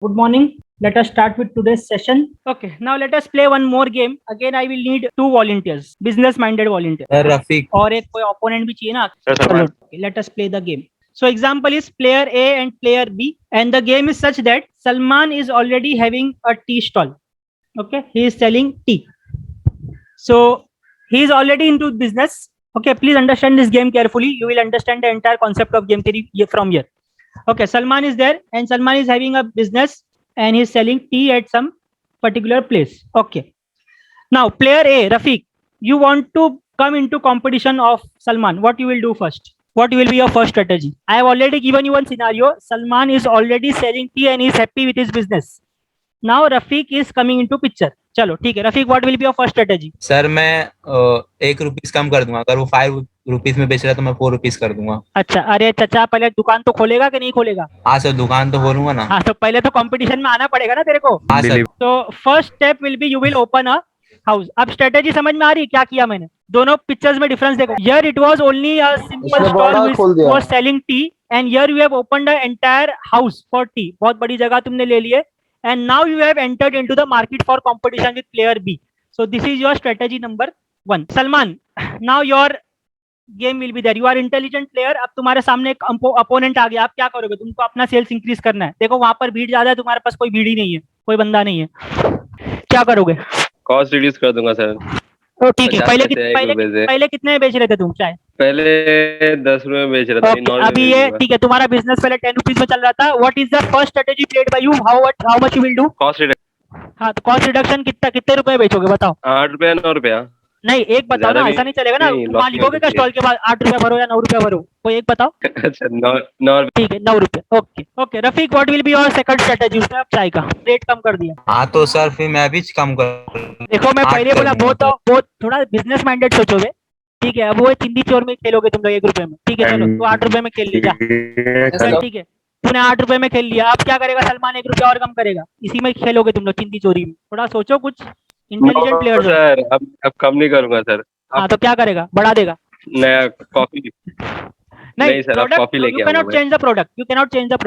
Good morning. Let us start with today's session. Okay, now let us play one more game. Again, I will need two volunteers, business-minded volunteers. Rafiq और एक कोई opponent भी चाहिए ना. Sir, चलो, okay, let us play the game. So example is player A and player B, and the game is such that Salman is already having a tea stall. Okay, he is selling tea. So he is already into business. Okay, please understand this game carefully. You will understand the entire concept of game theory from here. Okay, Salman is there and Salman is having a business and he's selling tea at some particular place. Okay. Now, player A, Rafiq, you want to come into competition of Salman. What you will do first? What will be your first strategy? I have already given you one scenario. Salman is already selling tea and he is happy with his business. Now, Rafiq is coming into picture. चलो ठीक है Rafiq what will be your first strategy sir मैं ₹1 कम कर दूंगा। अगर वो ₹5 में बेच रहा है तो मैं ₹4 कर दूंगा। अच्छा अरे चाचा पहले दुकान तो खोलेगा कि नहीं खोलेगा हाँ सर दुकान तो खोलूंगा ना। हाँ तो पहले तो कंपटीशन में आना पड़ेगा ना तेरे को हाँ सर तो first step will be you will open a house अब स्ट्रेटेजी समझ में आ रही है क्या किया मैंने दोनों पिक्चर्स में डिफरेंस देखो here it was only a simple stall which was selling T and here you have opened a entire house for T बहुत बड़ी जगह तुमने ले ली है and now you have entered into the market for competition with player B. So this is your strategy number 1. Salman, now your game will be there. You are intelligent player. अब तुम्हारे सामने एक अपोनेंट आ गया आप क्या करोगे तुमको अपना सेल्स इंक्रीज करना है देखो वहां पर भीड़ ज्यादा है तुम्हारे पास कोई भीड़ ही नहीं है कोई बंदा नहीं है क्या करोगे कॉस्ट रिड्यूस कर दूंगा सर। तो ठीक है 50 पैसे एक रुपए से। पहले कितने में बेच रहे थे तुम चाय पहले 10 रुपए में बेच रहा था, Okay, 9 रुपए अभी में ये बेचूंगा। ठीक है तुम्हारा बिजनेस पहले 10 रुपीज में चल रहा था what is the first strategy played by you how much you will do cost reduction हाँ तो कॉस्ट रिडक्शन कितने रुपए बेचोगे बताओ 8 रुपया 9 रुपया। नहीं एक बताओ ज्यादा ना नहीं- ऐसा नहीं चलेगा ना नहीं, तुम लॉस वहाँ लिखोगे क्या नहीं स्टॉल के बाद 8 रुपया भरो या 9 रुपया भरो कोई एक बताओ अच्छा 9 रुपये। ठीक है 9 रुपये okay okay Rafiq what will be your second strategy उसने अब चाय का रेट कम कर दिया हाँ तो सर फिर मैं भी कम कर देखो मैं 8 पहले कर बोला दूंगा बहुत थोड़ा बिजनेस माइंडेड सोचोगे ठीक है अब वो चिंदी चोर में खेलोगे तुम लोग 1 रुपए में ठीक है चलो तो 8 रुपए में खेल लीजा चल ठीक है तूने 8 रुपए में खेल लिया अब क्या करेगा सलमान 1 रुपया और कम करेगा इसी में खेलोगे तुम लोग चिंदी चोरी में थोड़ा सोचो कुछ इंटेलिजेंट प्लेयर्स हो सर अब कम नहीं करूंगा सर। हाँ तो क्या करेगा बढ़ा देगा नया कॉफी नहीं सर, अब कॉफी लेके यू कैन नॉट आऊंगा मैं। Change the product you can not change the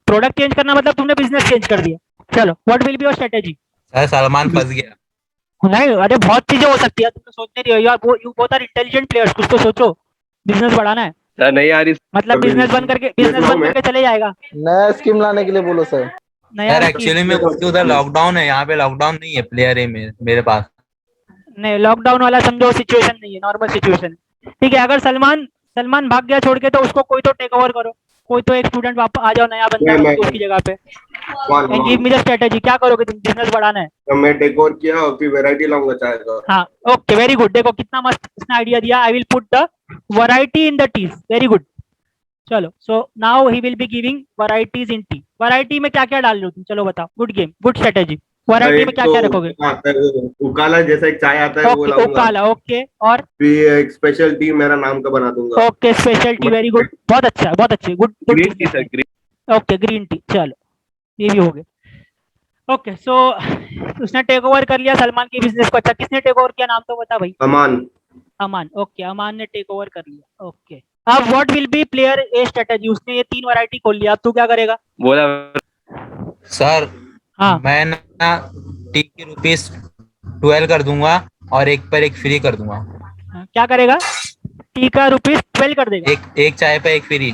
product change करना मतलब तुमने बिजनेस चेंज कर दिया चलो what will be your strategy sir Salman फंस गया। नहीं अरे बहुत चीजें हो सकती है तुम तो सोच नहीं रही हो यार you both are intelligent players कुछ तो सोचो बिजनेस बढ़ाना है सर नहीं आ रही मतलब बिजनेस बंद करके चले जाएगा नया स्कीम लाने के लिए बोलो सर। नया सर scheme- एक्चुअली में उधर लॉकडाउन है, यहाँ पे लॉकडाउन नहीं है प्लेयर ए में मेरे पास। नहीं लॉकडाउन वाला समझो सिचुएशन नहीं है नॉर्मल सिचुएशन ठीक है अगर सलमान भाग गया छोड़ के तो उसको कोई तो टेक ओवर करो कोई तो एक स्टूडेंट वापस आ जाओ नया बंदा मैं- उसकी जगह पे and give me the strategy क्या करोगे तुम बिजनेस बढ़ाना है तो मैं टेक ओवर किया और फिर वैरायटी लाऊंगा चाय का। हाँ ओके वेरी गुड देखो कितना मस्त इसने आइडिया दिया I will put the variety in the teas very good चलो so now he will be giving varieties in tea variety में क्या क्या डाल रहे हो तुम चलो बताओ good game good strategy variety में क्या क्या रखोगे आता है वो उकाला जैसा एक चाय आता है वो ओके लाऊंगा। ओकाला ओके और फिर एक स्पेशल टी मेरा नाम का बना दूंगा। Okay special T very good बहुत अच्छा good green tea sir green. Okay green tea चलो ये भी हो गया ओके सो उसने टेक ओवर कर लिया सलमान के बिजनेस को अच्छा किसने टेक ओवर किया नाम तो बता भाई अमान ओके अमान ने टेक ओवर कर लिया ओके अब what will B player a strategy उसने ये 3 वैरायटी खोल लिया अब तू क्या करेगा बोला सर हाँ मैं ना टी की ₹12 कर दूंगा और एक पर एक फ्री कर दूंगा। क्या करेगा टी का ₹12 कर देगा एक चाय पे एक फ्री।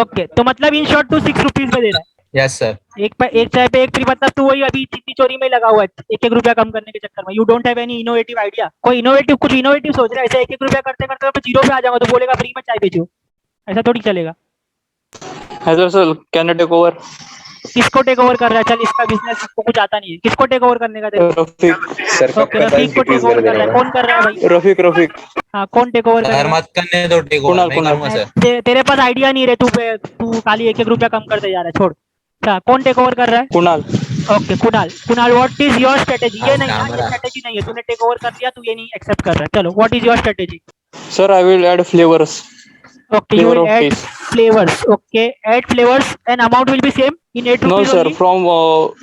ओके तो मतलब इन शॉर्ट तू 6 रुपीज में दे रहा है यस सर। एक चाय पे एक फ्री मतलब तू वही अभी चिट्टी चोरी में लगा हुआ है 1-1 रुपया कम करने के चक्कर में you don't have any innovative idea कोई कुछ इनोवेटिव सोच रहा है ऐसे 1-1 रुपया करते करते मैं 0 पे आ जाऊंगा तो बोलेगा फ्री में चाय बेचो ऐसा थोड़ी चलेगा hello sir can I take over किसको टेक ओवर कर रहा है चल इसका बिजनेस इसको कुछ आता नहीं है किसको टेक ओवर करने का देखो रफीक सर ओके रफीक को टेक ओवर कर रहा है कौन कर रहा है भाई रफीक हाँ कौन टेक ओवर कर सर रहा है मत करने दो टेक ओवर नहीं करूंगा सर। तेरे पास आइडिया नहीं रहे तू खाली 1-1 रुपया कम करते जा रहा है छोड़ अच्छा कौन टेक ओवर कर रहा है Kunal okay Kunal what is your strategy ये नहीं हाँ, ये स्ट्रेटेजी नहीं है तूने टेक ओवर कर दिया तू ये नहीं एक्सेप्ट कर रहा है चलो what is your strategy sir I will add flavours okay you Flavor will of add taste. flavors okay add flavors and amount will be same in 8 No rupees sir only from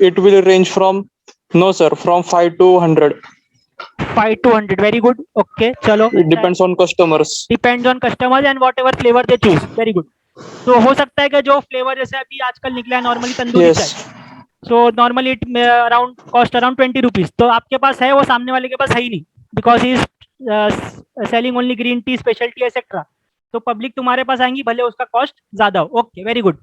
it will range from no sir from 5 to 100 5 to 100 very good okay chalo it depends on customers depends on customers and whatever flavor they choose very good तो हो सकता है कि जो flavour जैसे अभी आजकल निकला है नॉर्मली तंदूरी Yes. चाय, so normally it around cost around 20 rupees, तो आपके पास है, वो सामने वाले के पास है ही नहीं, because he is selling only green tea, special tea etcetera. तो पब्लिक तुम्हारे पास आएंगी भले उसका कॉस्ट ज्यादा हो। Okay, very good.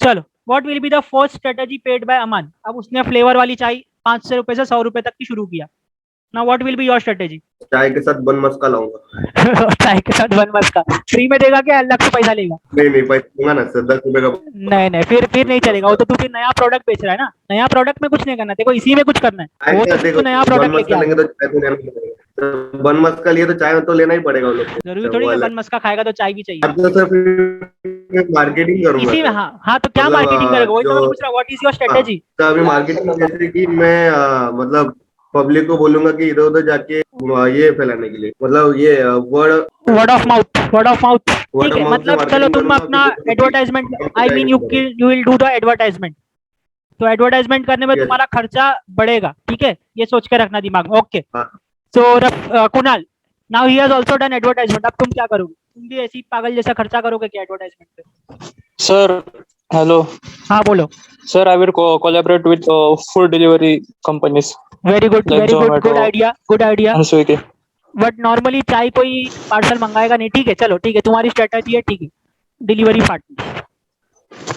चलो, what will be the first strategy paid by Aman? अब उसने फ्लेवर वाली चाय 500 रुपए से 100 रुपए तक की शुरू किया। Now what will be your strategy? चाय के साथ बन मस्का लाऊंगा। चाय के साथ बन मस्का फ्री में देगा क्या, अलग से पैसा लेगा? नहीं पैसा दूंगा ना सर, 10 रुपए का। नहीं, फिर नहीं चलेगा वो, तो तू फिर नया प्रोडक्ट बेच रहा है ना। नया प्रोडक्ट में कुछ नहीं करना, देखो इसी में कुछ करना है, वो तो तू नया प्रोडक्ट लेके आ। लेंगे तो चाय तो लेना पड़ेगा। तो बन मस्का लिए तो चाय तो लेना ही पड़ेगा उन लोग को। जरूरी थोड़ी है बन मस्का खाएगा तो चाय भी चाहिए। अब तो सर फिर मार्केटिंग करूंगा इसी में। हाँ तो क्या मतलब, मार्केटिंग करेगा, वही तो मैं जो- पूछ रहा हूँ, व्हाट इज योर स्ट्रेटेजी? तो अभी मार्केटिंग जैसे कि मैं मतलब पब्लिक को बोलूंगा कि इधर उधर जाके ये फैलाने के लिए, मतलब ये वर्ड ऑफ माउथ, ठीक है। मतलब चलो तुम अपना advertisement, I mean you will do the advertisement, तो एडवर्टाइजमेंट करने में Yes. तुम्हारा खर्चा बढ़ेगा, ठीक है, ये सोच के रखना दिमाग में। ओके, हाँ। So Kunal, now he has also done advertisement, अब तुम क्या करोगे? तुम भी ऐसी पागल जैसा खर्चा करोगे क्या एडवर्टाइजमेंट पे? Sir, hello. हाँ बोलो। Sir, I will collaborate with food delivery companies very good, like very good, Zomato good idea. and Swiggy. But normally चाय कोई पार्सल मंगाएगा नहीं, ठीक है, चलो ठीक है, तुम्हारी स्ट्रेटेजी है, ठीक है, डिलीवरी पार्टनर।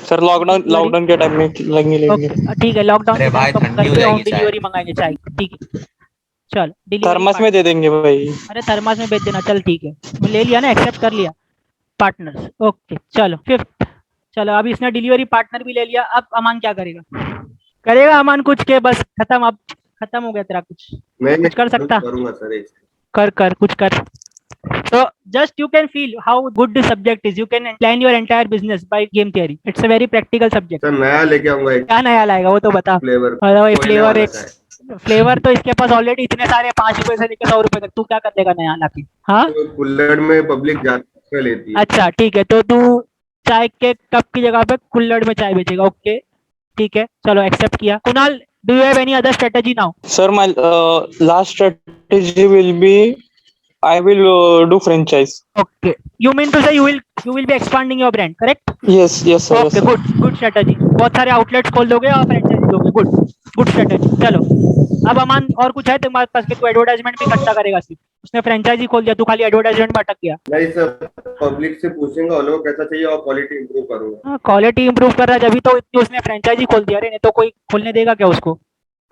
Sir, लॉकडाउन के टाइम में लेंगे। ओके ठीक है, लॉकडाउन अरे के भाई, टाइम तो ठंडी हो घर पे होम जाएगी चाय। डिलीवरी मंगाएंगे चाय, ठीक है, चल डिलीवरी थर्मस में दे देंगे भाई। अरे थर्मास में भेज देना, चल ठीक है, मैं ले लिया ना, एक्सेप्ट कर लिया पार्टनर्स। ओके चलो, फिफ्थ, चलो अब इसने डिलीवरी पार्टनर भी ले लिया, अब अमान क्या करेगा अमान कुछ के, बस खत्म, अब खत्म हो गया तेरा कुछ मैं कर सकता? करूंगा सर। कर कुछ कर। So just you can feel how good this subject is. You can plan your entire business by game theory. It's a very practical subject. Sir नया लेके आऊंगा एक क्या नया लाएगा वो तो बता। फ्लेवर। अरे भाई फ्लेवर, एक फ्लेवर तो इसके पास ऑलरेडी इतने सारे, 5 रुपए से लेकर 100 रुपए तक, तू क्या कर देगा नया लाके? हाँ कुल्हड़ में पब्लिक ज्यादा लेती है। अच्छा ठीक है, तो तू चाय के कप की जगह पे कुल्हड़ में चाय बेचेगा। ओके ठीक है, चलो एक्सेप्ट किया। Kunal, do you have any other strategy now? Sir, my last strategy will be I will do franchise. Okay, you mean to say you will be expanding your brand, correct? Yes, sir. Yes, okay, sir. Good strategy. बहुत सारे outlets खोल दोगे और franchise दोगे, good strategy. चलो अब अमान, और कुछ है तुम्हारे पास कि तू एडवर्टाइजमेंट भी इकट्ठा करेगा? सिर्फ उसने फ्रेंचाइजी खोल दिया, तू खाली एडवर्टाइजमेंट में अटक गया। नहीं सर, पब्लिक से पूछूंगा उन लोगों को कैसा चाहिए और क्वालिटी इंप्रूव करूंगा। क्वालिटी इंप्रूव कर रहा है, जब तो इतनी उसने फ्रेंचाइजी खोल दिया, नहीं तो कोई खोलने देगा क्या उसको?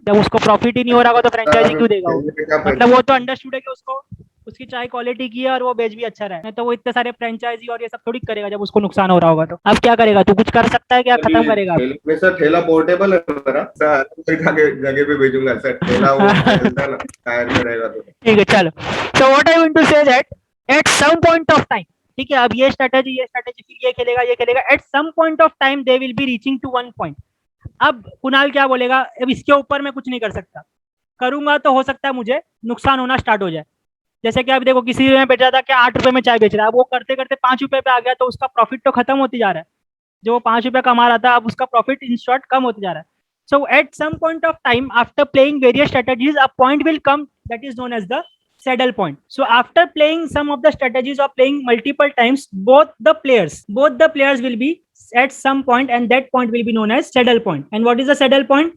जब उसको प्रॉफिट ही नहीं हो रहा होगा तो फ्रेंचाइजी क्यों देगा वो? मतलब वो तो अंडरस्टूड है कि उसको उसकी चाय क्वालिटी की है और वो बेच भी अच्छा रहा है, नहीं तो वो इतने सारे फ्रेंचाइजी और ये सब थोड़ी करेगा जब उसको नुकसान हो रहा होगा। तो अब क्या करेगा तू? कुछ कर सकता है क्या, खत्म करेगा? मैं सर ठेला पोर्टेबल है मेरा सर, जगह पे भेजूंगा सर, ठेला वो चलता ना टायर में रहेगा तो। ठीक है चलो, so what I want to say that at some point of time, ठीक है, अब ये स्ट्रेटेजी फिर ये खेलेगा, at some point of time they will be reaching to one point. अब कुणाल क्या बोलेगा, अब इसके ऊपर मैं कुछ नहीं कर सकता, करूंगा तो हो सकता है मुझे नुकसान होना स्टार्ट हो जाए। जैसे कि अब देखो, किसी ने बेचा था क्या 8 रुपए में चाय बेच रहा है, अब वो करते करते 5 रुपए पे आ गया, तो उसका प्रॉफिट तो खत्म होती जा रहा है। जो 5 रुपए कमा रहा था, अब उसका प्रॉफिट इन शॉर्ट कम होते जा रहा है। So at some point of time, after playing various strategies, a point will come that is known as the saddle point. So after playing some of the strategies or playing multiple times, both the players will be at some point, and that point will be known as saddle point. And what is the saddle point?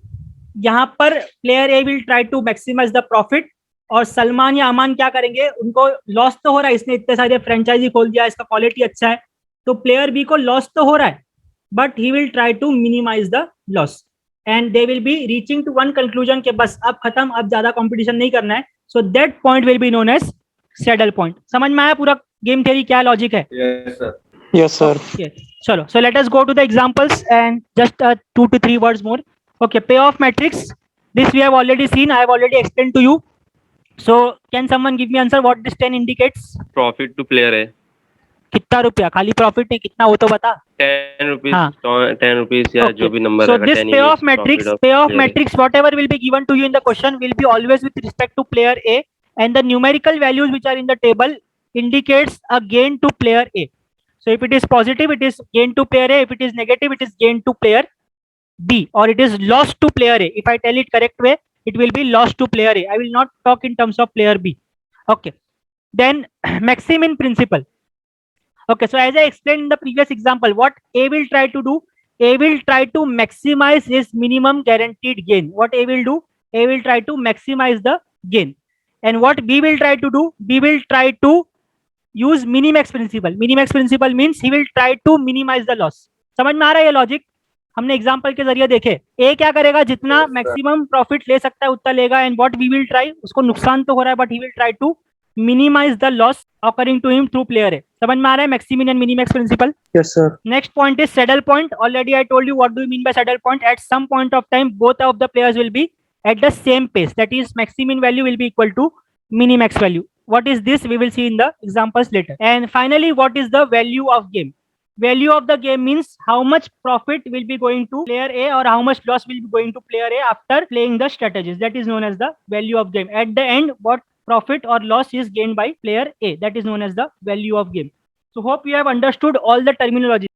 यहाँ पर player A will try to maximize the profit, और सलमान या अमान क्या करेंगे, उनको loss तो हो रहा है, इसने इतने सारे फ्रेंचाइजी खोल दिया, इसका क्वालिटी अच्छा है, तो प्लेयर बी को लॉस तो हो रहा है, but he will try to minimise the loss, and they will be reaching to one conclusion के बस अब खत्म, अब ज्यादा कंपटीशन नहीं करना है। So that point will be known as saddle point. समझ में आया पूरा गेम थ्योरी, क्या लॉजिक है? Yes sir. Yes, sir. चलो, so let us go to the examples and just 2 to 3 words more. Okay, payoff matrix, this we have already seen, I have already explained to you. So can someone give me answer what this 10 indicates? Profit to player है। कितना रुपया? खाली profit नहीं, कितना वो तो बता। 10 rupees, हाँ। 10 रुपीज या जो भी number So this payoff matrix whatever will be given to you in the question will be always with respect to player A, and the numerical values which are in the table indicates a gain to player A. So if it is positive, it is gain to player A. If it is negative, it is gain to player B, or it is loss to player A. If I tell it correct way, it will be loss to player A. I will not talk in terms of player B. Okay. Then Maximin principle. Okay, so as I explained in the previous example, what A will try to do, A will try to maximize his minimum guaranteed gain. What A will do, A will try to maximize the gain. And what B will try to do, B will try to use minimax principle. Minimax principle means he will try to minimize the loss. समझ में आ रहा है ये logic? हमने example के जरिए देखे. ए क्या करेगा, जितना मैक्सिमम प्रॉफिट ले सकता है उतना लेगा. And what we will try, उसको नुकसान तो हो रहा है but he will try to minimize the loss occurring to him through player A. समझ में आ रहा है maximin and minimax principle? Yes, sir. Next point is saddle point. Already I told you what do you mean by saddle point. At some point of time, both of the players will be at the same pace. That is, maximin value will be equal to minimax value. What is this? We will see in the examples later. And finally, what is the value of game? Value of the game means how much profit will be going to player A or how much loss will be going to player A after playing the strategies. That is known as the value of game. At the end, what profit or loss is gained by player A. That is known as the value of game. So hope you have understood all the terminology.